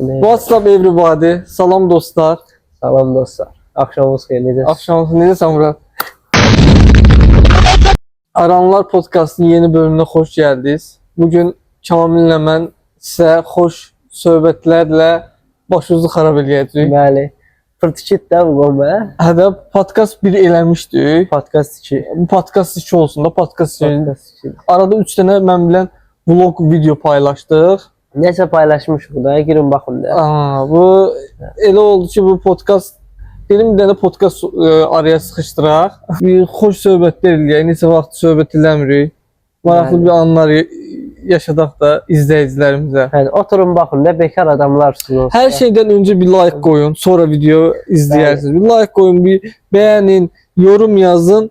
What's up everybody? Salam dostlar. Salam dostlar. Akşamınız xeyir, necəsiniz? Akşamınız necəsən Murat? Aranlar Podcast'ın yeni bölümüne hoş geldiniz. Bugün Kamil'lə mən sizə xoş söhbətlərlə başınızı xarab eləyəcəyik. Bəli. Fırtıkit də bu qolma. Hədə podcast 1 eləmişdik. Podcast 2. Bu podcast 2 olsun da podcast 2. Podcast 2. Arada 3 dənə mən bilən vlog video paylaşdıq. Nəsə paylaşmışıq da, girin baxın da. Bu elə oldu ki, bu podcast dedim bir dənə podcast araya sıxışdıraq. Bir xoş söhbətlər eləyək. Neçə vaxt söhbət eləmirik. Maraqlı bir anlar yaşadaq da izləyicilərimizə. Yəni oturun baxın da, bekar adamlarsınız. Hər şeydən öncə bir like qoyun, sonra video izləyərsiniz. Bir like qoyun, bir bəyənin, yorum yazın,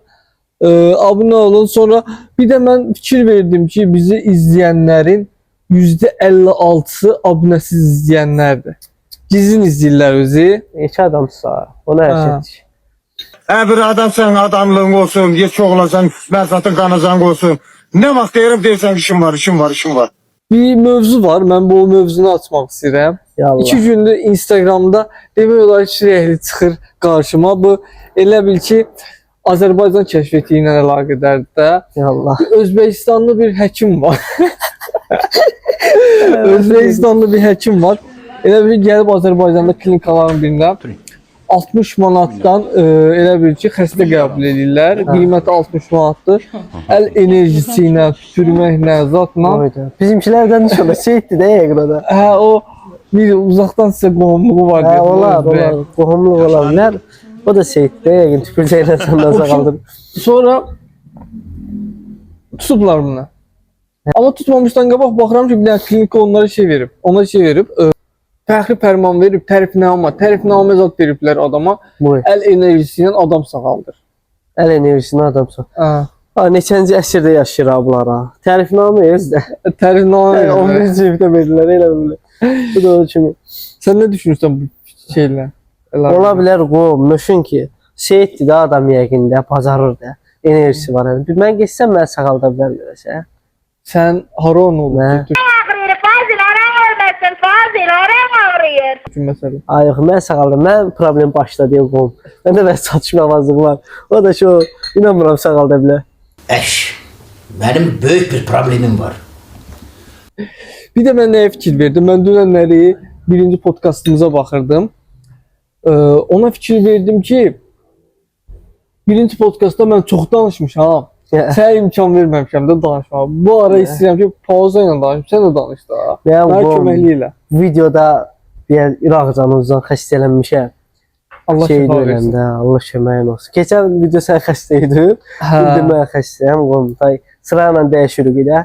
abunə olun. Sonra bir də mən fikir verdim ki, bizi izləyənlərin %56'sı abunəsiz izləyənlərdir. Gizlin izləyirlər özü. İki adamsa, ona hər şey. Bir adam sen adamlığın olsun, geç oğlasan, ben zaten kanazan olsun. Ne vaxt deyirəm deyirsən işim var. Bir mövzu var, mən bu mövzunu açmaq istəyirəm. 2 gündür Instagramda demək olar ki, rəhli çıxır qarşıma. Bu elə bil ki, Azərbaycan kəşfiyyəti ilə əlaqədardır da. Yallah. Özbəkistanlı bir həkim var. Özbekistanlı bir həkim var. Elə bir gəlib Azərbaycanda klinikaların birində 60 manatdan elə bir ki, xəstə qəbul edirlər. Qiyməti 60 manatdır. Əl enerjisi ilə, tüpürməklə, zatla. Bizimkilərdən də şöyle şeydi də yəqrada. Hə, o bir uzaqdan sizə qohumluğu var. Hə, olar. Qohumluq olanlar. O da şeydi də yəqin tüpürcəklə səndaza qaldır. Sonra tutublar bunu. Ama tutmamışdan qabaq baxıram ki, bir dənə klinika onlara şey verib. Fəxri fərman verib, tərifnamə zad veriblər adama. Əl enerjisi ilə adam sağaldır. Əl enerjisini adam sağaldır. Neçənci əsrdə yaşayır ablara. Tərifnamə özdə. Tərifnamə. 11-ci evdə verirlər, elə belə. Bu da o kimi. Sən nə düşünürsən bu şeylə? Ola bilər müşün ki, şeydir də adam yəqin də, bacarır da. Enerjisi var. Mən geçsəm mən sağalda bilər görəsə. Sən hara onu olur? Məsələn. Ay yox, mən sağaldım. Mən problem başladı deyə qoyum. Məndə bəs çatışmamazlıq var. O da şu, inanmıram sağalda bilər. Mənim böyük bir problemim var. Bir də mən nəyə fikir verdim? Mən dünənləri birinci podcastımıza baxırdım. Ona fikir verdim ki, birinci podcastda mən çox danışmışam. Sənə imkan verməmişəm də danışmağa. Bu ara istəyirəm ki, pauza ilə danışım. Sən də danış da. Mənə köməkli ilə. Videoda bir İraq canımızdan xəstələnmişəm. Allah şifa versin. Allah köməyin olsun. Keçən video sən xəstə idin. İndi mən xəstəyəm. Sırayla dəyişirik də.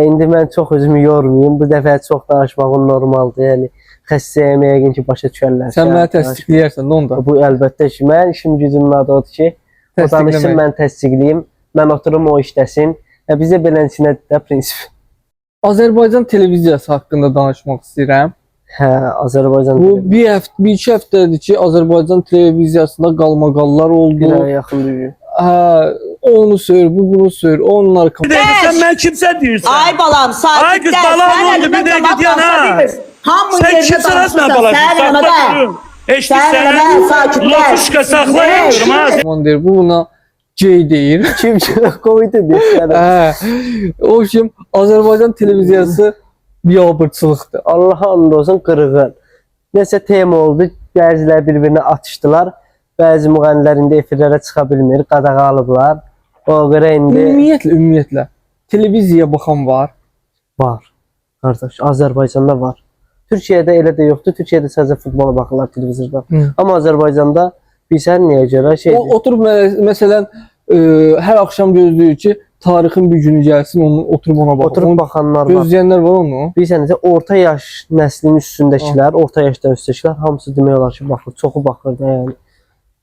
İndi mən çox özümü yormayayım. Bu dəfə çox danışmağım normaldır. Yəni xəstəyəm yəqin ki, başa düşərlər. Sən mənə təsdiqləyərsən, nə onda? Bu əlbəttə ki, mən işim gücümün adı odur ki, o danışsın, mən təsdiqləyim. Mən oturum, o işləsin. Bizə beləsinədir də prinsip. Azərbaycan televiziyası haqqında danışmaq istəyirəm. Hə, Azərbaycan televiziyası. Bu 1-2 həftədir ki, Azərbaycan televiziyasında qalmaqallar oldu. Bir ay yaxın deyil. Hə, onu söyür, bu bunu söyür, onlar... Sen ben kimse diyorsun. Ay balam sakin. Ay kız balam oldu bir de gidiyorsun ha. Sen kimse resmen balasın. Saklaşıyorum. Eşli senin lafışka saklayıyorum ha. Aman deyir, bu buna gay deyir. Kim Covid'e deyir. O kim Azərbaycan televiziyası biabırçılıqdır. Allah'a and olsun qırğın. Nəsə tema oldu, bəziləri bir-birinə atışdılar. Bəzi müğənnilər indi efirlərə çıxa bilmir, qadağa alıblar. O görə indi... Ümumiyyətlə, televiziyaya baxan var. Var, qardaş, Azərbaycanda var. Türkiyədə elə də yoxdur, Türkiyədə sadəcə futbola baxırlar televizorda. Amma Azərbaycanda bilsən niyə görə şeydir? Oturub, məsələn, hər axşam gözləyir ki, tarixin bir günü gəlsin, oturub ona baxır. Oturub baxanlar var. Gözləyənlər var onu. Bilsən necə, orta yaş nəslinin üstündəkilər, orta yaşdan üstündəkilər, hamısı demək olar ki, baxır, çoxu baxır da yəni.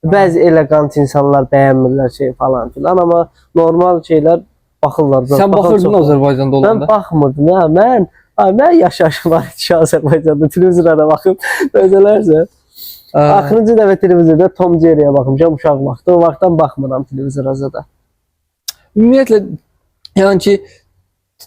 Bəzi elegant insanlar bəyənmirlər şey falan filan, amma normal şeylər baxırlar. Sən baxırdın Azərbaycanda olanda? Mən baxmırdım ya, mən yaşayışım var ki, Azərbaycanda televizorlara baxıb, özələrsə. Axırıncı dəfə televizorda Tom Jerry'yə baxmışam uşaq vaxtı, o vaxtdan baxmıram televizora da. Ümumiyyətlə, yəni ki,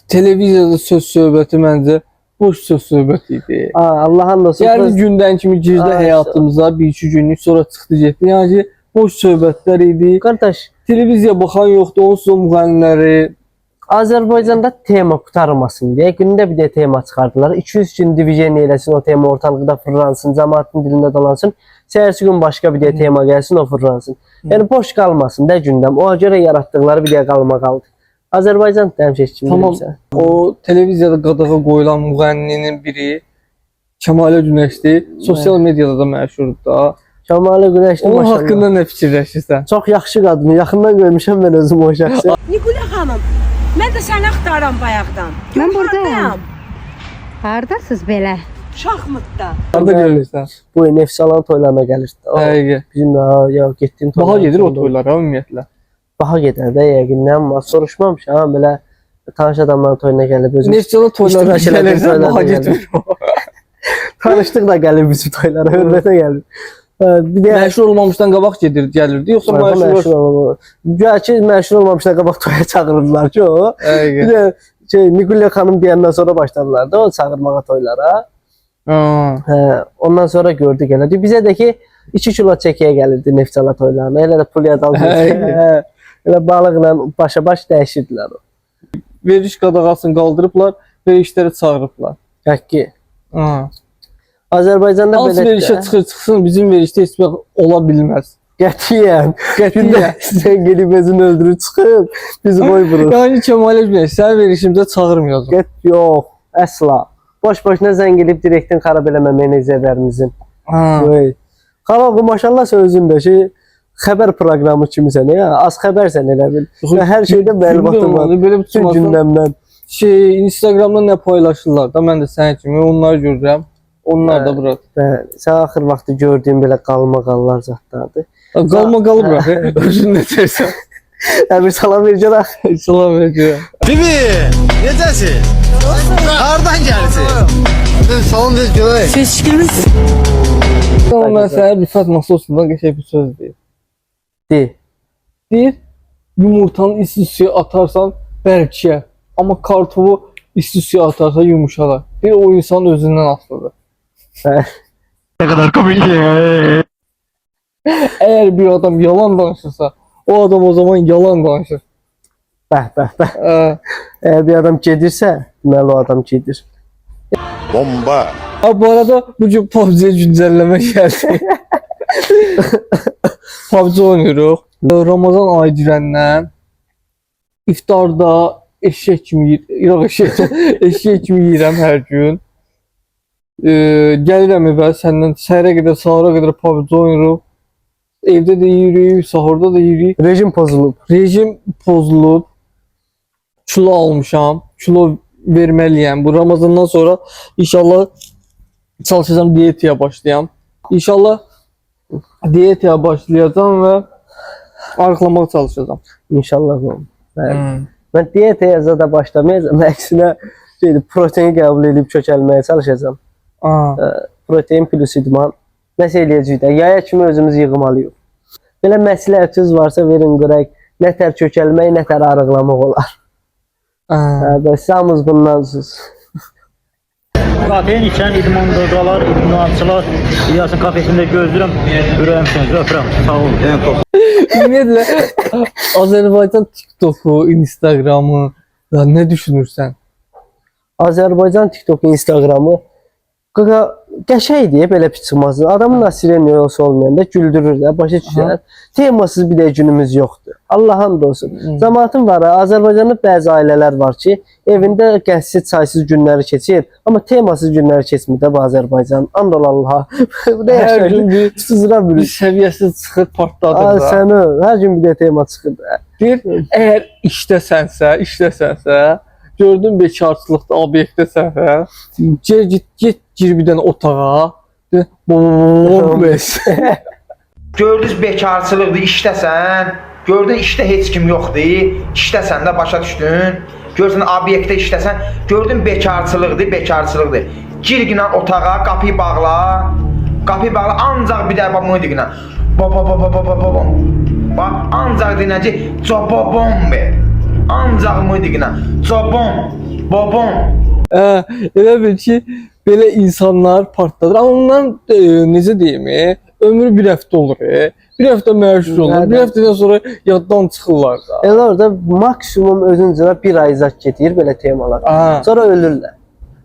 televiziyada söz söhbəti məncə boş söz söhbət idi. Allah'ın olsun. Yəni gündən kimi girdi Ay, həyatımıza, bir-iki günlük sonra çıxdı getdi. Yəni ki, boş söhbətlər idi. Qardaş, Televiziya baxan yoxdur, onsuz o müğənniləri. Azərbaycanda tema qurtarmasın deyə gündə bir də tema çıxardılar. 200 gün divijen eləsin, o tema ortalıqda fırlansın, cəmaətin dilində dolansın. Səhərsi gün başqa bir də tema gəlsin, o fırlansın. Yəni boş qalmasın da gündəm. Ona görə yaratdıqları bir də qalma qaldı. Azərbaycan həmişə kimi Tamam, bilirsən. o televiziyada qadağa qoyulan müğənninin biri Kəmalə Günəşdir. Sosial mediada da məşhurdur da. Kəmalə Günəşli Onun maşallah. haqqında nə fikirləşirsən? Çox yaxşı qadın. Yaxından görmüşəm mən özüm o şəxsi. Nigula xanım, mən də səni axtarıram bayaqdan. Mən buradayam. Hardasınız belə? Şahmutda. Harda görürsən? Bu Nefsalan toylarına gəlir. Həqiqi. Bizim ya getdiyim Baha toylara gedir o çox da- toylara ümumiyyətlə. Baha gedər də yəqindən, amma soruşmamışam. Ha, belə tanış adamların toyuna gəlib özüm. Neftçala toylara İştirak elədiyin gəlirsən, toylara baha gəlir. getmir. Tanışlıq da gəlir bizim toylara, hörmətə gəlir. Bir də Məşhur olmamışdan qabaq gəlirdi, yoxsa məşhur olmamış. Gəl məşhur olmamışdan qabaq toya çağırırdılar ki o. Həqiqi. Bir də Nigula xanım deyəndən sonra başladılar da o çağırmağa toylara. Ondan sonra gördük elə. Bizə də ki 2 kilo çəkiyə gəlirdi Neftçala toylarına. Elə də pul yadaldı. Elə balıqla başa-baş dəyişirdilər o. Veriş qadağasını qaldırıblar, verişləri çağırıblar. Həqqi. Ha. Azərbaycanda Hansı belə verişə çıxsın, bizim verişdə heç vaxt ola bilməz. qətiyyən. Qətiyyən. Gündə sən gelib özünü öldürüb çıxıb, bizi qoymuruq. Yəni Kəmalə Günəş, sən verişimizə çağırmayacaq. Get yox, əsla. Boş-boşuna zəng edib direktin xarab eləmə menecərlərimizin. Ha. Vay. Xala maşallah sən özün də xəbər proqramı kimisən ya, az xəbərsən elə bil. Və hər şeydə məlumatın var. Belə Bütün bütün gündəmdən. Instagramda nə paylaşırlar da, mən də sənin kimi onları görürəm. Onlar da bura. Sən axır vaxtı gördüyün belə qalmaqallar zətlərdir. Qalma qalıb bırak. Özün nə deyirsən? Bir salam verəcək. Salam veriyorum. Bibi, necəsin? Hardan gəlirsən? Salam ver görək. Ama mən sənə Rüfət Masosundan qəşəng bir söz deyim. Deyir, yumurtanı isti suya atarsan bərkiyər. Amma kartofu isti suya atarsan yumuşalar. Bir o insan özündən asılıdır. Eğer bir adam yalan danışırsa, o adam o zaman yalan danışır. Bəh. Ee, Əgər bir adam gedirsə, deməli o adam gedir. Bomba. bu arada bugün PUBG'ye güncelleme geldi. PUBG oynuyoruz. Ramazan ayı girəndən iftarda eşek kimi eşek kimi yiyirəm hər gün. Gəlirəm evə, səndən səhərə qədər, sahura qədər PUBG oynuruq. Evdə də yiyirik, sahurda da yiyirik. Rejim pozulub. Rejim pozulub. Kilo almışam. Kilo verməliyəm. Bu Ramazandan sonra inşallah çalışacağım diyetaya başlayam. İnşallah diyetaya başlayacağım və arıqlamağa çalışacağım. İnşallah bu. Mən diyetaya zada başlamayacağam. Əksinə protein qəbul edib kökəlməyə çalışacağam. Protein plus idman. Nəsə eləyəcəyik də. Yaya kimi özümüz yığmalıyıq. Belə məsləhətiniz varsa verin görək. Nətər kökəlmək, nətər arıqlamaq olar. Bəs hamımız bundansız. Kafein içən idmançılar, idmançılar İlyasın kafesində gözləyirəm. Ürəyim səni öpürəm. Sağ olun. Ümumiyyətlə Azərbaycan TikToku, Instagramı da nə düşünürsən? Azərbaycan TikToku, Instagramı qəşəkdir, belə pis çıxmasın. Adamın nasireniya olmayanda güldürür də, başa düşürlər. Temasız bir də günümüz yoxdur. Allah hamd olsun. Cəmaətin var, Azərbaycanda bəzi ailələr var ki, evində qəssiz, çaysız günləri keçir, amma temasız günləri keçmir də bu Azərbaycan. And ol Allaha. Hər gün bir səviyyəsi çıxır, partladır da. Səni, hər gün bir də tema çıxır da. Bir, əgər işdəsənsə, gördün bekarçılıqda, obyektdəsənsə, get gir bir dənə otağa, Gördünüz bekarçılıqdır, işdəsən, gördün işdə heç kim yoxdur, işdəsən də başa düşdün, görsən obyektdə işdəsən, gördün bekarçılıqdır. Gir günə otağa, qapıyı bağla, ancaq bir də bunu deyinə, bax, ancaq deyinə ki, cobobom be, ancaq bunu deyinə, cobom, bobom, Elə bil ki, belə insanlar partladır. Amma ondan necə deyim, ömrü bir həftə olur. Bir həftə məşhur olur. Bir həftədən sonra yaddan çıxırlar da. Elə orada maksimum özüncə bir ay zət gedir belə temalar. Sonra ölürlər.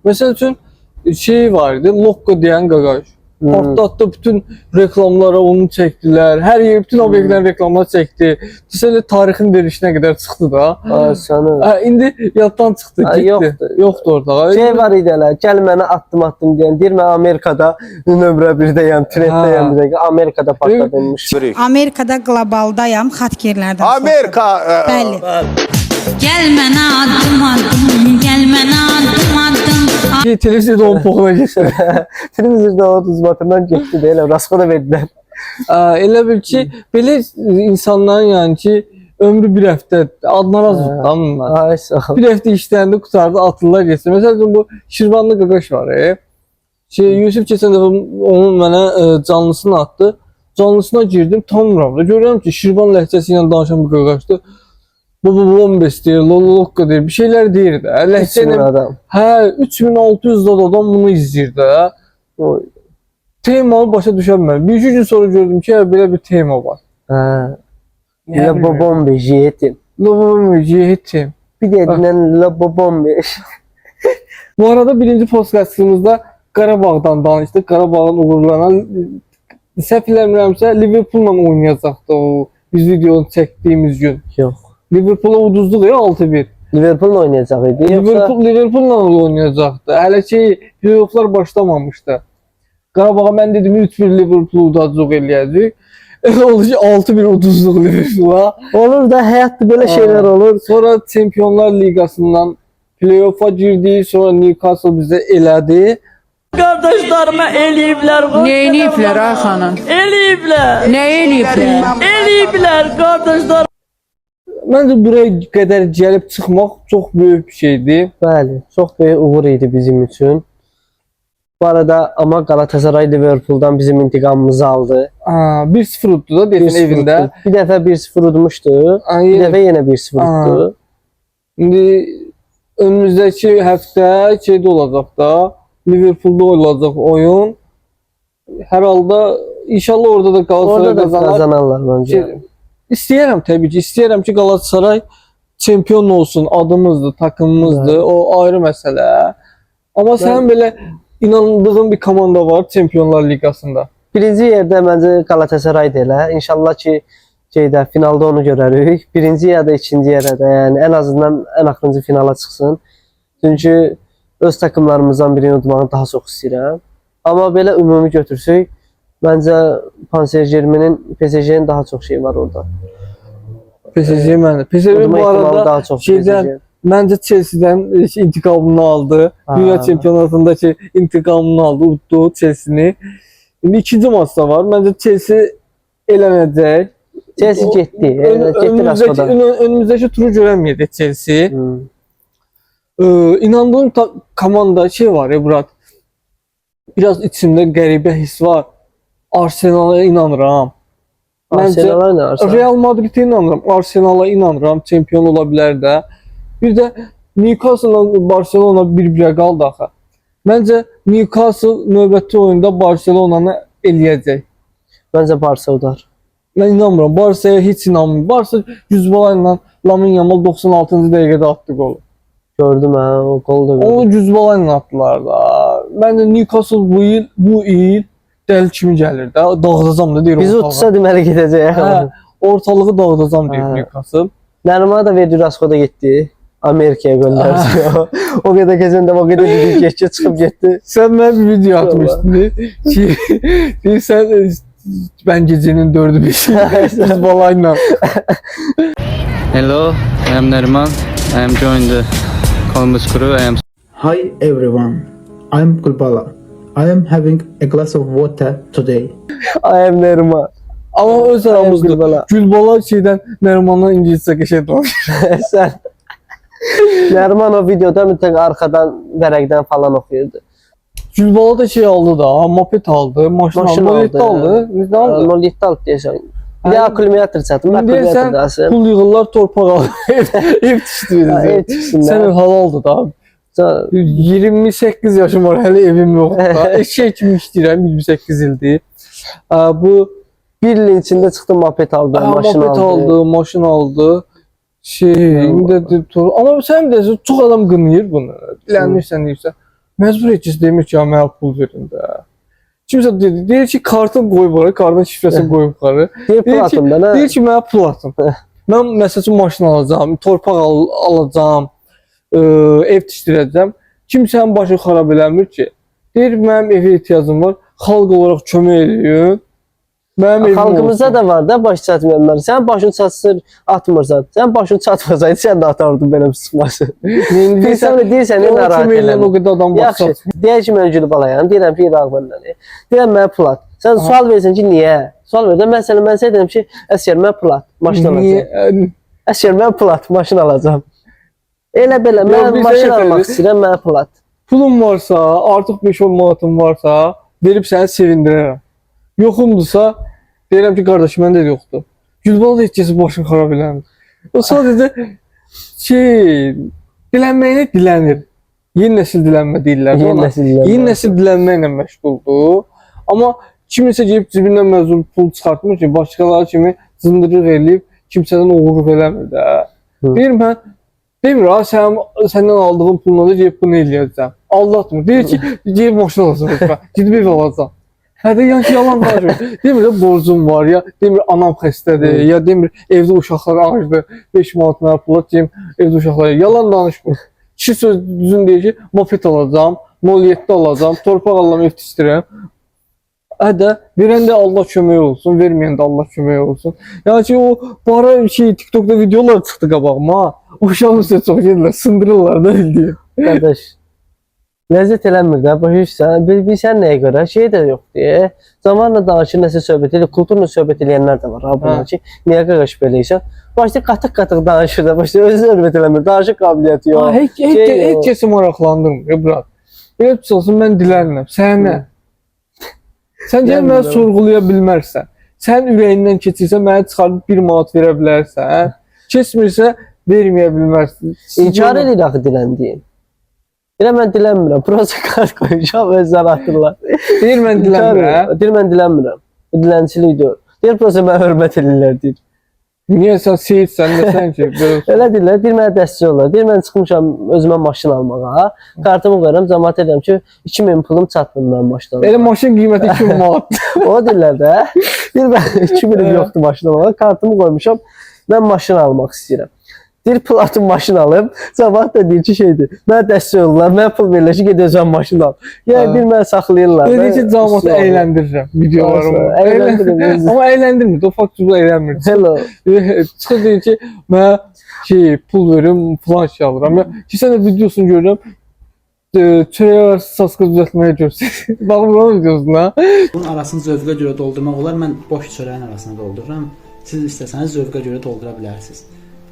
Məsəl üçün şey var idi, Lokko deyən qaqaş. Partlatdı, bütün reklamlara onu çəkdilər. Hər yer, bütün obyektlərin reklamları çəkdi. Desələ tarixin verilişinə qədər çıxdı da. İndi yaddan çıxdı, getdi. Yoxdur orada. Şey var idi elə, gəl mənə atdım deyən, deyir mən Amerikada nömrə 1-dəyəm, trenddəyəm, deyək, Amerikada partladılmış. Amerikada qlobaldayam, xatkerlərdən. Amerika. Bəli. Gəl mənə addım, gəl mənə addım. Televiziyada onun poxuna getdi. Televizorda o uzmatından getdi də elə raskoda verdilər. Elə bil ki, belə insanların yəni ki, ömrü bir həftə adına razıdır da bunlar. Ay sağ ol. Bir həftə işlərində qutardı, atırlar getsin. Məsələn bu Şirvanlı qaqaş var. Yusuf keçən dəfə onun mənə canlısını atdı. Canlısına girdim, tanımıram da. Görürəm ki, Şirvan ləhcəsi ilə danışan bir qaqaşdır. Bu bombes deyir, Lokko deyir, bir şeylər deyir də. Ləhcə adam. 3600 adam bunu izləyir də. Temalı başa düşəm. Bir gün sonra gördüm ki, belə bir tema var. Lobobombe, jiyetim. Lobobombe, jiyetim. Bir dediğinden lobobombe. Bu arada birinci podcastımızda Qarabağdan danışdıq. Qarabağın uğurlanan səhv eləmirəmsə Liverpool'la oynayacaqdı o biz videonu çəkdiyimiz gün. Yox. Liverpool'a uduzduq ya 6-1. Liverpool'la oynayacaq idi. Liverpool'la oynayacaqdı. Hələ ki playofflar başlamamışdı. Qarabağa mən dedim 3-1 Liverpool'u udacaq eləyəcək. Elə oldu ki 6-1 uduzduq Liverpool'a. Olur da həyatda belə şeylər olur. Sonra Çempionlar Liqasından play-off'a girdi. Sonra Newcastle bizə elədi. Qardaşlarıma eləyiblər. Nə eləyiblər ay xanım? Eləyiblər. Nə eləyiblər? Eləyiblər qardaşlar. Məncə buraya qədər gəlib çıxmaq çox böyük bir şeydir. Bəli, çox böyük uğur idi bizim üçün. Bu arada ama Galatasaray Liverpool'dan bizim intikamımızı aldı. 1-0 utdu da desin evində. Bir dəfə 1-0 udmuşdu. Bir dəfə yenə 1-0 utdu. İndi önümüzdəki həftə şeydə olacaq da Liverpool'da olacaq oyun. Hər halda inşallah orada da Galatasaray kazanarlar bence. İstəyirəm təbii ki, istəyirəm ki Galatasaray çempion olsun, adımızdır, takımımızdır, o ayrı məsələ. Amma sənin belə inandığın bir komanda var Çempionlar Liqasında. Birinci yerdə məncə Galatasaray deyil. İnşallah ki finalda onu görərik. Birinci ya da ikinci yerdə, yəni ən azından ən axırıncı finala çıxsın. Çünki öz takımlarımızdan birini udmağı daha çox istəyirəm. Amma belə ümumi götürsək, məncə Paris Saint-Germain'in PSG-nin daha çox şey var orada. PSG məndə. PSG bu arada şeydən məncə Chelsea'dən intikamını aldı. Dünya çempionatındakı intikamını aldı, uddu Chelsea'ni. İndi ikinci maçda var. Məncə Chelsea elənəcək. Chelsea getdi. Önümüzdəki turu görəməyəcək Chelsea. İnandığım komanda şey var ya Murat. Biraz içimdə qəribə his var. Arsenal'a inanıram. Arsenal'a nə Arsenal? Real Madrid'e inanıram. Arsenal'a inanıram. Çempion ola bilər də. Bir də Newcastle Barcelona bir-birə qaldı axı. Məncə Newcastle növbəti oyunda Barcelona'nı eləyəcək. Məncə Barça udar. Mən inanmıram. Barça'ya heç inanmıram. Barça 100 balayla Lamine Yamal 96-cı dəqiqədə atdı qolu. Gördüm o gol da gördüm. Onu 100 balayla atdılar da. Məncə Newcastle bu il dəli kimi gəlir də. Dağıdacam da deyir. Bizi utsa deməli gedəcək. Ortalığı dağıdacam deyir Newcastle. Nəriman da verdi Raskoda getdi. Amerika'ya gönderdi. O kadar gezen de o kadar bir geçe çıkıp gitti. Sen ben bir video atmıştın. Sen ben gecenin 4'ü 5'i biz balayla. Hello, I am Neriman. I am joined the Columbus crew. Hi everyone, I am Kulbala. I am having a glass of water today. I am Neriman. Ama öz aramızda Gülbala şeyden Neriman'dan İngilizce geçe doğmuş. Sen Neriman o videoda mütləq arxadan vərəqdən falan oxuyurdu. Gülbala da şey aldı da, moped aldı, maşın aldı. Ne aldı? 07 aldı deyəsən. Bir də akkumulyator çatım. Deyəsən pul yığırlar, torpaq aldı. Ev tikdirir. Sən halal aldı da. Sonra 28 yaşım var, hələ evim yoxdur. Eşək kimi işləyirəm 28 ildir. Bu bir ilin içində çıxdı moped aldı, maşın moped aldı. aldı, maşın aldı. İndi amma sən də çox adam qınayır bunu. Dilənirsən, deyirsən. Məcbur etcisi demir ki, mənə pul verin də. Kimsə deyir ki, kartın qoyub oraya, kartın şifrəsini qoyub yuxarı. Deyir ki, mənə pul atın. Mən məsəl üçün maşın alacağam, torpaq alacağam, ev tikdirəcəm. Kimsənin başı xarab eləmir ki. Deyir, mənim evə ehtiyacım var, xalq olaraq kömək eləyin. Xalqımızda da var da baş çatmayanlar. Sən başın çatsın, atmırsan. Sən başın çatmasaydı, sən də atardın belə bir sıxması. Deyirsən, nə narahat eləmir. O qədər adam baş çatmır. Deyək ki, mən Gülü balayam, deyirəm ki, İraq məndən. Deyirəm, mənə pul at. Sən sual versən ki, niyə? Sual versən, mən sənə deyirəm ki, əsgər, mən pul at, maşın alacam. Əsgər, mən pul at, maşın alacam. Elə belə, mən maşın almaq istəyirəm, mənə pul at. Pulum varsa, artıq 5-10 manatım varsa, verib səni sevindirərəm. Yoxumdursa, deyirəm ki, qardaş, məndə də yoxdur. Gülbal da etcəsi başını xarab eləmir. O sadəcə dilənməyinə dilənir. Yeni nəsil dilənmə deyirlər. Yeni nəsil dilənməklə məşğuldur. Amma kimisə gəlib cibindən məzun pul çıxartmır ki, başqaları kimi zındırıq eləyib, kimsədən uğurluq eləmir də. Deyir, mən demir, səndən aldığım pulla da gəlib bunu eləyəcəm. Aldatmır. Deyir ki, gəlib maşın alacaq, gedib ev alacaq. Hədə yəni ki, yalan danışmır. Demir, borcum var, ya demir, anam xəstədir, ya demir, evdə uşaqlar acdır, 5 manat mənə pula deyim, evdə uşaqlar. Yalan danışmır. Kişi söz düzün deyir ki, moped alacam, 07 alacam, torpaq alıram, ev tikdirəm. Hədə, verən də Allah kömək olsun, verməyən də Allah kömək olsun. Yəni ki, o bara TikTokda videolar çıxdı qabağıma, o uşağın üstə çox gedirlər, sındırırlar da eləyir. Qardaş, ləzzət eləmir də, başlayırsan, bilsən nəyə görə, şey də yoxdur. Zamanla danışır, nəsə söhbət edir, kulturla söhbət eləyənlər də var. Bunlar ki, niyə qaqaş beləysən? Başlayır, qatıq-qatıq danışır da, başlayır, özü söhbət eləmir, danışıq qabiliyyəti yox. Heç kəsi maraqlandırmır, brat. Elə tutulsun, mən dilənirəm, sənə. Sən gəl mənə sorğulaya bilmərsən. Sən ürəyindən keçirsən, mənə çıxarıb 1 manat verə bilərsən. Keçmirsə, verməyə bilmərsən. İnkar edir axı diləndiyin. Deyir, mən dilənmirəm. Prosa kart qoyacam, özləri atırlar. Deyir, mən dilənmirəm. Deyir, mən dilənmirəm. Bu dilənçilikdir. Deyir, prosa mənə hörmət edirlər, deyir. Niyə sən seyidsən, nəsən ki? Elə deyirlər, deyir, mənə dəstək olurlar. Deyir, mən çıxmışam özümə maşın almağa. Kartımı qoyuram, cəmaat edirəm ki, 2000 pulum çatmır mənim maşın almağa. Elə maşın qiyməti 2000 manat. O deyirlər də. Deyir, mən 2000 yoxdur maşın almağa. Kartımı qoymuşam, mən maşın almaq istəyirəm. Deyir, pul atım maşın alım. Cəmaat da deyir ki, şeydir, mənə dəstək olurlar, mənə pul verirlər ki, gedəcəm maşın al. Yəni, deyir, mənə saxlayırlar. Deyir ki, cəmaatı əyləndirirəm videolarımı. Amma əyləndirmir, o fakturda əylənmir. Hello. Çıxır deyir ki, mənə pul verim, falan şey alıram. Keçən də videosunu görürəm, çörəyə saskı düzəltməyə görsün. Baxım, bunun videosuna. Bunun arasını zövqə görə doldurmaq olar. Mən boş çörəyin arasına doldururam. Siz istəsəniz zövqə görə doldura bilərsiniz.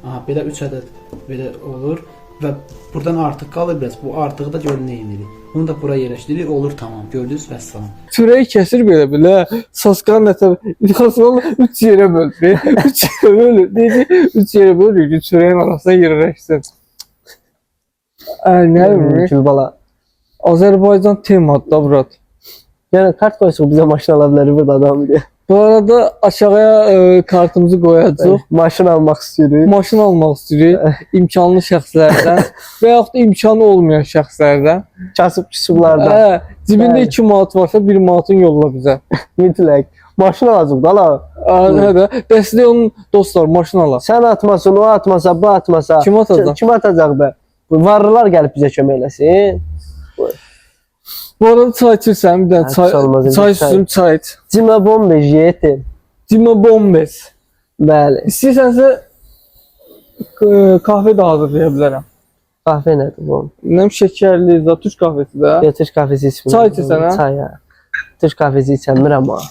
Aha, belə 3 ədəd belə olur və buradan artıq qalır biraz. Bu artığı da görün nə edirik. Bunu da bura yerləşdiririk, olur tamam. Gördünüz və salam. Çörəyi kəsir belə, saskanın nətəbi, yıxasını 3 yerə bölür. 3 yerə bölür. Deyir ki, 3 yerə bölür ki, çörəyin arasına yerləşsin. Nə bilmir? Gülbala. Azərbaycan temadır da, brat. Yəni, kart qoysa bizə maşın ala bilərik burada adam deyə. Bu arada aşağıya kartımızı qoyacaq. Maşın almaq istəyirik. Maşın almaq istəyirik. İmkanlı şəxslərdən və yaxud da imkanı olmayan şəxslərdən. Kasıb-küsublardan. Cibində 2 manat varsa 1 manatın yolla bizə. Mütləq. Maşın alacaq da la. Dəstək onun dostlar, maşın ala. Sən atmasın, o atmasa, bu atmasa. Kim atacaq? Kim atacaq be? Varlılar gəlib bizə kömək eləsin. Bu arada çay içirsən, bir dənə çay süzüm, çay iç. Cima bombez, yetim. Cima bombez. Bəli. İstəyirsənsə kahve də hazırlaya bilərəm. Kahve nədir bu? Nəm şəkərli, Türk kahvesi də. Türk kahvesi içmirəm. Çay içirsən, hə? Çay, hə. Türk kahvesi içmirəm amma.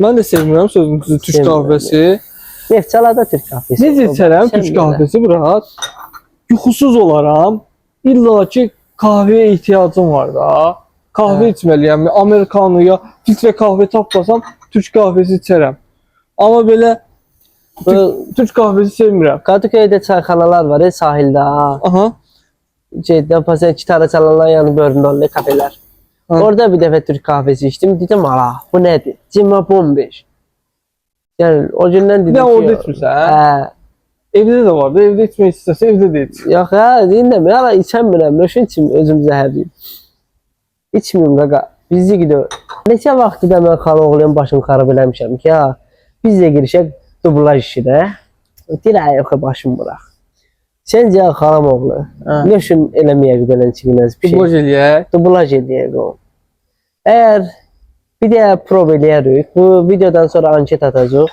Mən də sevmirəm sözün düzü Türk kahvesi. Neftçalada Türk kahvesi. Necə içərəm Türk kahvesi, brat? Yuxusuz olaram. İlla ki kahveye ihtiyacım var da. Kahve içməliyəm. Amerikanı ya filtre kahve tapmasam Türk kahvesi içərəm. Amma belə Türk kahvesi sevmirəm. Kadıköy'də çayxanalar var, sahildə. Aha. şeydə bazen gitara çalanlar yanı görünən kafelər. Orada bir dəfə Türk kahvesi içdim. Dedim, "Ala, bu nədir? Cima bombeş." Yəni o gündən dedim Bir də ki, orada içmirsən? Hə. Evdə də vardı. Evdə içmək istəsə evdə də iç. Yox, hə, dinləmə. Ala içəmirəm. Nəşin içim, özüm zəhərliyim. İçməyim qaqa. Bizi gidiyor. Neçə vaxtı da mən xala oğluyum, başımı xarab eləmişəm ki, ha, biz də girişək dublaj işi də. Deyirəm, yox, başımı burax. Səncə xalam oğlu, nə üçün eləməyək belə çıxınız bir şey? Dublaj eləyək. Dublaj eləyək o. Əgər bir də prov eləyərik, bu videodan sonra anket atacaq.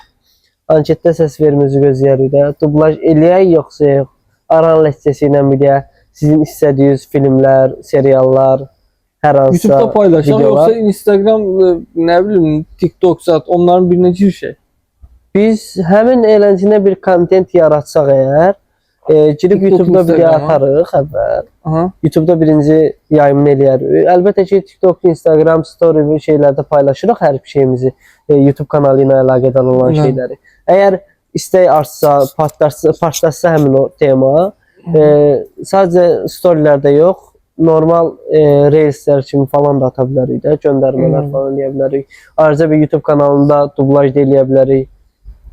Anketdə səs verməzi gözləyirik də. Dublaj eləyək yoxsa yox? Aran ləhcəsi ilə bir də sizin istədiyiniz filmlər, seriallar, hər hansısa YouTube'da paylaşaq, videolar. yoxsa Instagram, nə bilim, TikTok zat, onların birinə girişək. Biz həmin əyləncəyə bir kontent yaratsaq əgər, girib TikTok, YouTube'da video Instagrama. atarıq əvvəl. Aha. YouTube'da birinci yayımını eləyərik. Əlbəttə ki, TikTok, Instagram, story və şeylərdə paylaşırıq hər bir şeyimizi, YouTube kanalı ilə əlaqədar olan şeyləri. Əgər istək artsa, partlaşsa həmin o tema, sadəcə storylərdə yox, normal reelslər kimi falan da ata bilərik də, göndərmələr falan eləyə bilərik. Ayrıca bir YouTube kanalında dublaj da eləyə bilərik.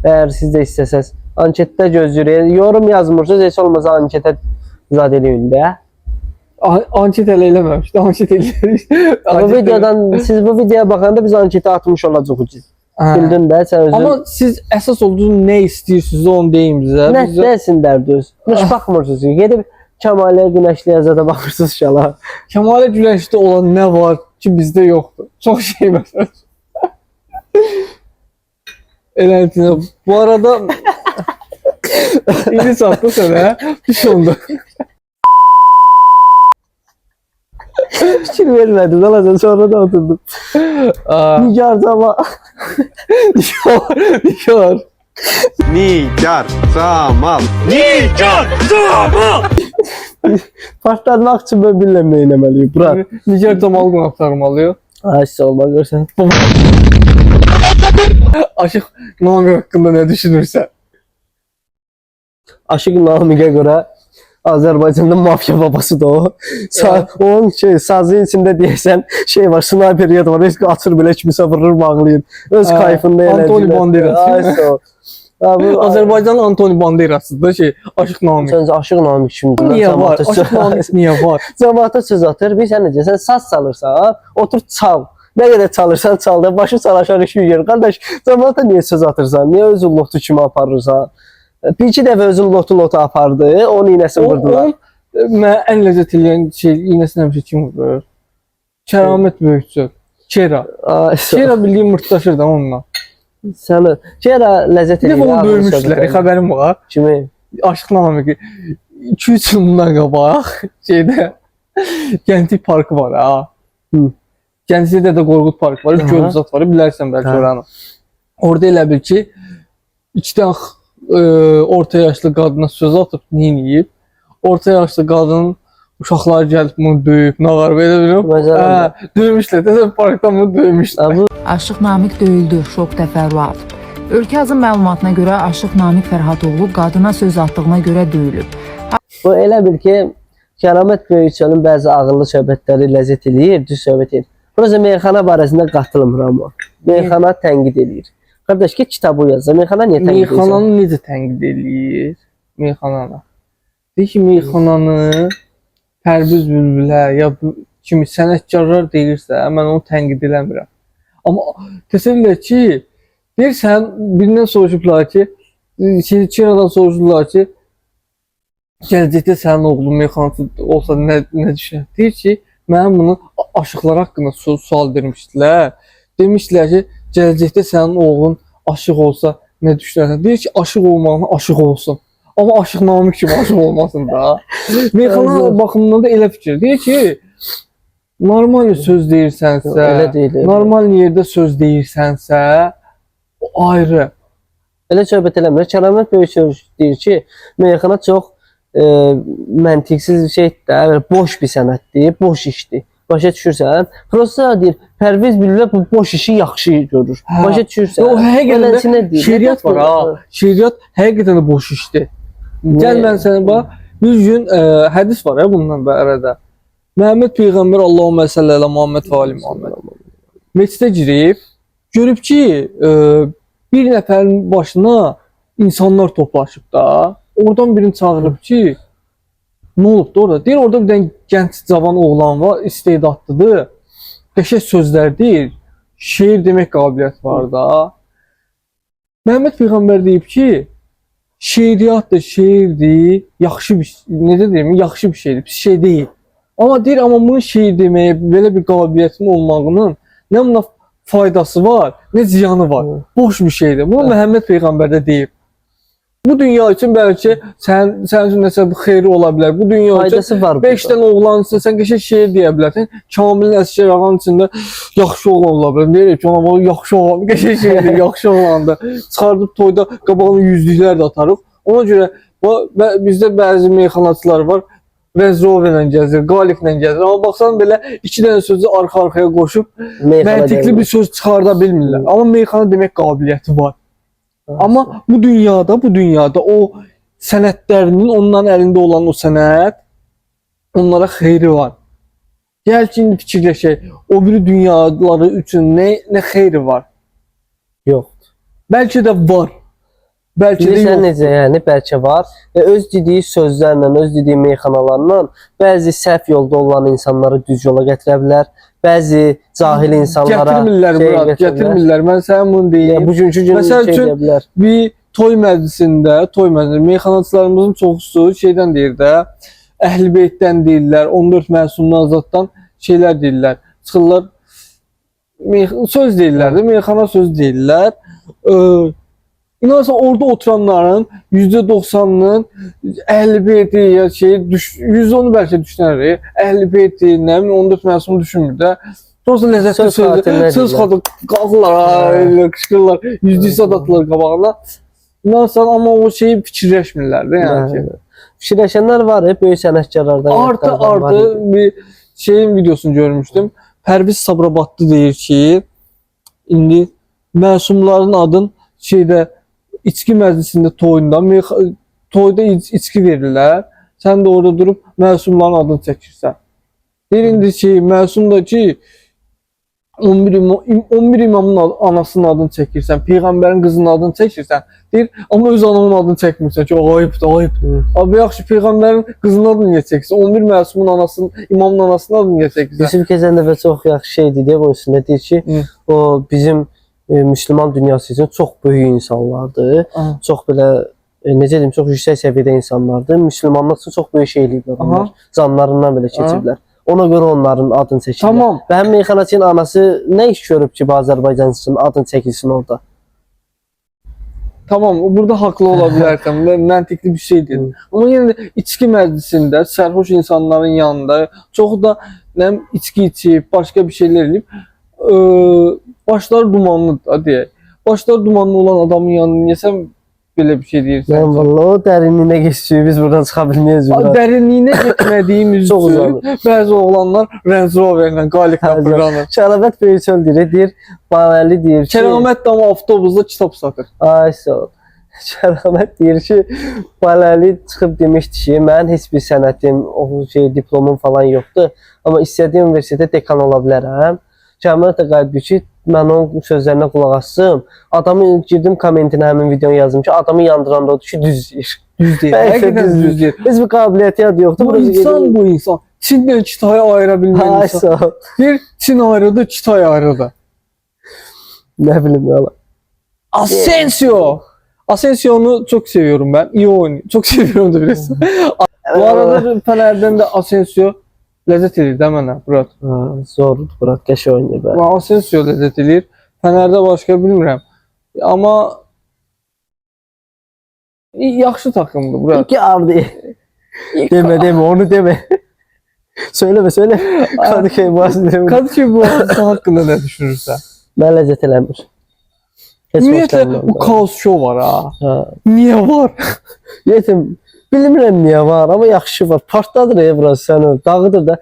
Əgər siz də istəsəz, anketdə gözləyirik. Yorum yazmırsınız, heç olmasa anketə zad eləyin də. Anket elə eləməmişdi, anket eləyirik. Bu videodan, siz bu videoya baxanda biz anketə atmış olacaq ucu. Bildin də, sən özün. Amma siz əsas olduğunuz nə istəyirsiniz, onu deyin bizə. Nə desinlər düz. Heç baxmırsınız ki, gedib Kəmalə Günəşli Yazada baxırsınız şala. Kəmalə Günəşli olan nə var ki bizdə yoxdur? Çox şey məsəl. Eləntine. Bu arada indi sattı sənə. Bir şey oldu. Fikir vermədim, alacan sonra da oturdum. Nigar Cama. Nigar. Nigar Zamal. Nigar Zamal. Partlatmaq üçün mən bilməm nə eləməliyim. Bura. Nigar Zamal qonaqlarmalıyıq. Ayşə olma görsən. Aşıq Namiq haqqında nə düşünürsən? Aşıq Namiqə görə Azərbaycanda mafya babası da o. Onun sazın içində deyəsən şey var, sniper yad var, heç açır belə kimisə vurur, bağlayır. Öz kayfında elə. Antoni Banderas. Azərbaycanın Antoni Banderasıdır ki, Aşıq Namiq. Səncə Aşıq Namiq kimdir? Niyə var? Aşıq Namiq niyə var? Cəmaata söz atır, bir sən necə, sən saz çalırsan, otur çal. Nə qədər çalırsan çal da, başı çalışan işi yer. Qardaş, cəmaata niyə söz atırsan? Niyə özün lotu kimi aparırsan? Bir-iki dəfə özün lotu apardı, onun iynəsini vurdular. Mən ən ləzzət eləyən şey, iynəsini həmişə kim vurur? Kəramət böyükçü. Kera. Kera bildiyim mırtdaşır da onunla. Səni, Kera ləzzət eləyən. Bir də onu dövmüşlər, xəbərim var. Kimi? Aşıq Namiq 2-3 il bundan qabaq şeydə Gənclik parkı var ha. Gənclikdə də Qorqud parkı var, Gölzat var, bilərsən bəlkə oranı. Orada elə bil ki, 2 dənə orta yaşlı qadına söz atıb, neyiniyib? Orta yaşlı qadının uşaqları gəlib bunu döyüb, nağar belə biləm. Döymüşlər, təzə parkdan bunu döymüşlər. Aşıq Namiq döyüldü, şok təfərrüat. Ölkə Azın məlumatına görə Aşıq Namiq Fərhadoğlu qadına söz atdığına görə döyülüb. Bu elə bil ki, Kəramət Böyükçünün bəzi ağıllı söhbətləri ləzzət eləyir, düz söhbət edir. Burası meyxana barəsində qatılmıram o. Meyxana tənqid eləyir. Qardaş ki, kitabı yazır. Meyxana niyə tənqid edir? Meyxananı necə tənqid eləyir? Meyxananı. Deyir ki, meyxananı Pərviz Bülbülə ya kimi sənətkarlar deyirsə, mən onu tənqid eləmirəm. Amma təsəvvür et ki, deyirsən, birindən soruşublar ki, Çinadan soruşurlar ki, gələcəkdə sənin oğlun meyxanası olsa nə düşünür? Deyir ki, mənim bunu aşıqlar haqqında sual vermişdilər. Demişdilər ki, gələcəkdə sənin oğlun aşıq olsa nə düşünürsən? Deyir ki, aşıq olmağına aşıq olsun. Amma Aşıq Namiq kimi aşıq olmasın da. Meyxana baxımından da elə fikir. Deyir ki, normal söz deyirsənsə, normal yerdə söz deyirsənsə, o ayrı. Elə söhbət eləmir. Kəramət Böyükçü deyir ki, meyxana çox məntiqsiz bir şeydir, boş bir sənətdir, boş işdir. Başa düşürsən? Prosta deyir, Pərviz Bülbülə bu boş işi yaxşı görür. Başa düşürsən? O həqiqətən şeiriyyat var ha. Şeiriyyat həqiqətən də boş işdir. Gəl mən sənə bax, Bir gün hədis var ya bundan arada. Məhəmməd Peyğəmbər Allahümmə salli alə Muhammed və ali Muhammed. Məscidə girib, görüb ki, bir nəfərin başına insanlar toplaşıb da, oradan birini çağırıb ki, nə olubdu orada? Deyir, orada bir dənə gənc cavan oğlan var, istedadlıdır, qəşəng sözlər deyir, şeir demək qabiliyyəti var da. Məhəmməd Peyğəmbər deyib ki, şeiriyyatdır, şeirdir, yaxşı bir, necə deyim, yaxşı bir şeydir, pis şey deyil. Amma deyir, amma bunun şeir deməyə belə bir qabiliyyətin olmağının nə buna faydası var, nə ziyanı var. Boş bir şeydir. Bunu Məhəmməd Peyğəmbər də deyib. Bu dünya üçün bəlkə sənin üçün nəsə bir xeyri ola bilər. Bu dünya üçün 5 dənə oğlansın, sən qəşəng şeir deyə bilərsən. Kamilin Əsgər ağanın içində yaxşı oğlan ola bilər. Deyir ki, ona yaxşı oğlan, qəşəng şeirdir, yaxşı oğlandır. Çıxardıb toyda qabağını yüzlüklər də atarıq. Ona görə bizdə bəzi meyxanaçılar var. Range Rover'la gəzir, Galif'lə gəzir. Amma baxsan belə 2 dənə sözü arxa-arxaya qoşub məntiqli bir söz çıxarda bilmirlər. Amma meyxana demək qabiliyyəti var. Amma bu dünyada o sənətlərinin, onların əlində olan o sənət onlara xeyri var. Gəl ki, indi fikirləşək, o biri dünyaları üçün nə xeyri var? Yoxdur. Bəlkə də var. Bəlkə də yox. Necə, yəni bəlkə var. Öz dediyi sözlərlə, öz dediyi meyxanalarla bəzi səhv yolda olan insanları düz yola gətirə bilər. Bəzi cahil insanlara gətirmirlər. Mən sənin bunu deyim. Bugünkü gün məsəl üçün bir toy məclisində, meyxanaçılarımızın çoxusu şeydən deyir də, Əhl-i Beytdən deyirlər, 14 məsumdan azaddan şeylər deyirlər. Çıxırlar, söz deyirlər də, meyxana söz deyirlər. İnanırsan orada oturanların %90'ının Əhl-i Beyti ya %10'u bəlkə düşünür. Əhl-i Beyti, nə bilim 14 məsum düşünmür də. Sonrasında ləzzətli söz qalxırlar, qışqırırlar, %100 atırlar qabağına. İnanırsan amma o şeyi fikirləşmirlər də yəni ki. Fikirləşənlər var, böyük sənətkarlardan. Artı bir şeyin videosunu görmüşdüm. Pərviz Sabirabadlı deyir ki, indi məsumların adın içki məclisində toyda içki verirlər. Sən də orada durub məsumların adını çəkirsən. Deyir indi ki, məsum da ki 11 imamın anasının adını çəkirsən, Peyğəmbərin qızının adını çəkirsən. Deyir, amma öz anamın adını çəkmirsən ki, ayıbdır. Abi yaxşı, Peyğəmbərin qızının adını niyə çəkirsən? 11 məsumun anasının, imamın anasının adını niyə çəkirsən? Bizim keçən dəfə çox yaxşı şeydir deyə, onun üstündə deyir ki, o bizim Müslüman dünyası üçün çox böyük insanlardır. Çox belə, necə deyim, çox yüksək səviyyədə insanlardır. Müslümanlar üçün çox böyük şey eləyiblər onlar. Canlarından belə keçiblər. Ona görə onların adını çəkirlər. Tamam. Və həm meyxanaçının anası nə iş görüb ki, Azərbaycan üçün adını çəkilsin orada? Tamam, burada haqlı ola bilərsən. Məntiqli bir şey deyil. Amma yenə də içki məclisində, sərxoş insanların yanında, çoxu da içki içib, başqa bir şeylər eləyib, başları dumanlıdır deyək. Başları dumanlı olan adamın yanına niyə sən belə bir şey deyirsən? Mən valla o dərinliyinə geçiyor, biz buradan çıxa bilməyiz. Dərinliyinə getmədiyimiz üçün bəzi oğlanlar Range Rover'lə Galip qapırlanır. Kəramət Böyüçöl deyir, Banəli deyir ki... Kəramət də amma avtobusda kitab satır. Ay sağ ol. Kəramət deyir ki, Banəli çıxıb demişdi ki, mən heç bir sənətim, diplomum falan yoxdur. Amma istədiyim universitetdə dekan ola bilərəm. Kəramət də qayıdıb ki, mən onun sözlərinə qulaq assım. Adamı girdim kommentinə həmin videonu yazdım ki, adamı yandıran da odur ki, düz deyir. Düz deyir. Həqiqətən düz deyir. Heç bir qabiliyyəti yoxdur. Bu insan. Çinlə Kitayı ayıra bilməyən insan. Bir Çin ayrıdır, Kitay ayrıdır. Nə bilim ya. Asensio. Asensio'nu çok seviyorum ben. İyi oynuyor. Çok seviyorum da biraz. Bu arada Fener'den de Asensio lezzet edir də mənə, Burak. Zordur, Burak. Qəşəng oynayır bə. Asensio lezzet edir. Fener'də başqa bilmirəm. Amma yaxşı takımdır, Burak. İki ardı. Deme, onu deme. Söyleme. Kadıköy Boğazı. Kadıköy Boğazı haqqında nə düşünürsən? Mən lezzet eləmir. Ümumiyyətlə, bu kaos show var ha. Niyə var? Yetim, bilmirəm niyə var, amma yaxşı var. Partladır ya burası sən öl, dağıdır da.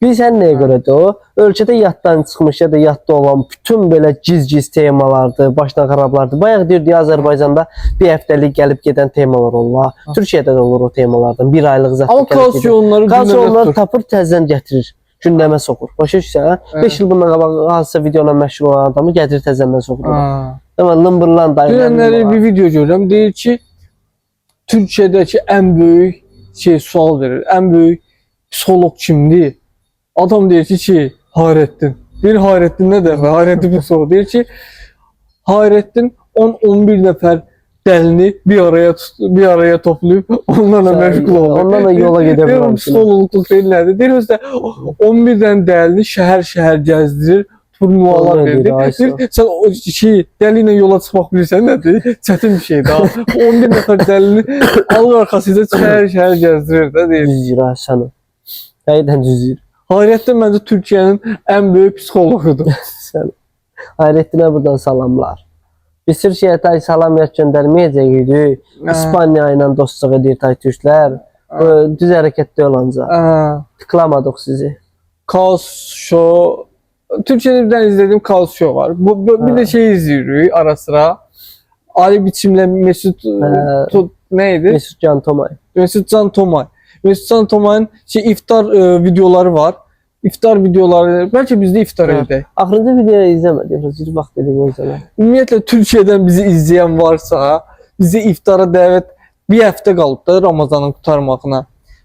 Bilirsən nəyə görədir o? Ölkədə yaddan çıxmış ya da yadda olan bütün belə giz-giz temalardır, başdan xarablardır. Bayaq deyirdi Azərbaycanda bir həftəlik gəlib gedən temalar olur. Türkiyədə də olur o temalardan. Bir aylıq zətdə Amma kalsiyonları tapır, təzədən gətirir. Gündəmə soxur. Başa düşürsən? 5 il bundan qabaq hansısa videoyla məşğul olan adamı gətirir təzədən soxur. Amma lımbırlan dayılar. Bir video görürəm, deyir ki, Türkiyədəki ən böyük sual verir. Ən böyük psixoloq kimdir? Adam deyir ki, Hayrettin. Deyir Hayrettin nə dəfə? Hayrettin psixoloq. Deyir ki, Hayrettin 10-11 nəfər dəlini bir araya toplayıb onlarla məşğul olur. Onlarla yola gedə bilirəm. Psixoloqluq deyil nədir? Deyir özdə 11 dənə dəlini şəhər deyir. Turnuvalar verdi. Sən o dəli ilə yola çıxmaq bilirsən nədir? Çətin bir şeydir. 11 nəfər dəlini alır arxasında şəhər gəzdirir də deyir. Düzdür Hasan. Həqiqətən düzdür. Hayrettin məncə Türkiyənin ən böyük psixoloqudur. Hayrettinə buradan salamlar. Biz Türkiyəyə tay salamiyat göndərməyəcəyik. İspaniya ilə dostluq edir tay türklər. Düz hərəkətdə olanca. Tıklamadıq sizi. Kaos Show. Türkçədə bir dənə izlədiyim Kaos Show var. Bir də şey izləyirik ara sıra. Ali biçimlə Mesut neydi? Mesut Can Tomay. Mesut Can Tomay'ın iftar videoları var. İftar videoları, bəlkə biz də iftar edək. Axırıncı videoyu izləmədik. Bir vaxt dedim o zaman. Ümumiyyətlə Türkiyədən bizi izləyən varsa, bizi iftara dəvət bir həftə qalıb da Ramazanın qurtarmağına.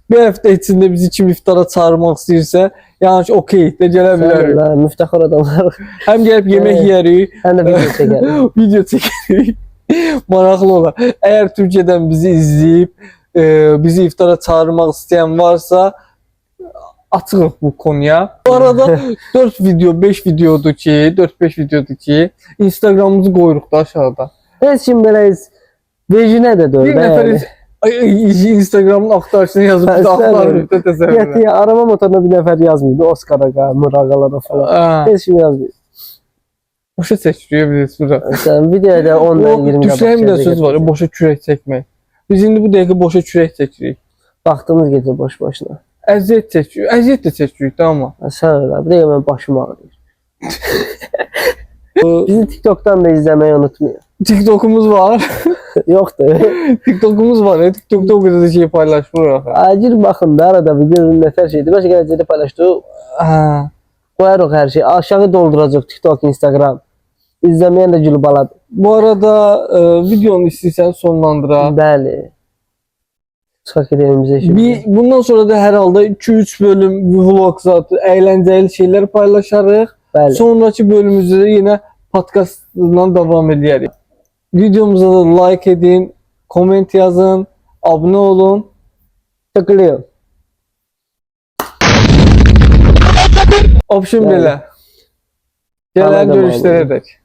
Bir həftə içində bizi kim iftara çağırmaq istəyirsə, yəni okey də gələ bilərik. Müftəxar adamlar. Həm gəlib yemək yeyərik, həm də video çəkərik. Video çəkərik. Maraqlı olar. Əgər Türkiyədən bizi izləyib, bizi iftara çağırmaq istəyən varsa, açığıq bu konuya. Bu arada 4-5 videodur ki, 4-5 videodur ki, Instagramımızı qoyuruq da aşağıda. Heç kim belə vejinə də deyil. Bir nəfər Instagramın axtarışını yazıb bizi axtarırıq da təsəvvürlə. Arama motoruna bir nəfər yazmıydı, Oscar'a, Muraqalara falan. Heç kim yazmıyor. Boşa çəkiriyor biz bura. Sən videoda 10-dan 20 qabaq. Düşləyim də söz var, boşa kürək çəkmək. Biz indi bu dəqiqə boşa kürək çəkirik. Vaxtımız gedir boş-boşuna. Əziyyət çəkirik. Əziyyət də çəkirik da amma. Sən öyle. Bir dəqiqə mən başım ağrıyır. Bizi TikTok'dan da izləməyi unutmayın. TikTok'umuz var. Yoxdur. TikTok'umuz var. TikTok'da o qədər şey paylaşmırıq. Acil baxın da arada bir görün nətər şeydir. Başqa gələcəkdə paylaşdıq. Qoyarıq hər şey. Aşağı dolduracaq TikTok, Instagram. İzləməyən də gülüb aladır. Bu arada videonu istəyirsən sonlandıraq. Bəli. Çıxaq edəyimizə şimdi. Bundan sonra da hər halda 2-3 bölüm vlog zatı, əyləncəli şeylər paylaşarıq. Bəli. Sonraki bölümümüzdə də yenə podkastla davam edərik. Videomuza da like edin, komment yazın, abunə olun. Tıklayın. Option belə. Gələn görüşlərə dək.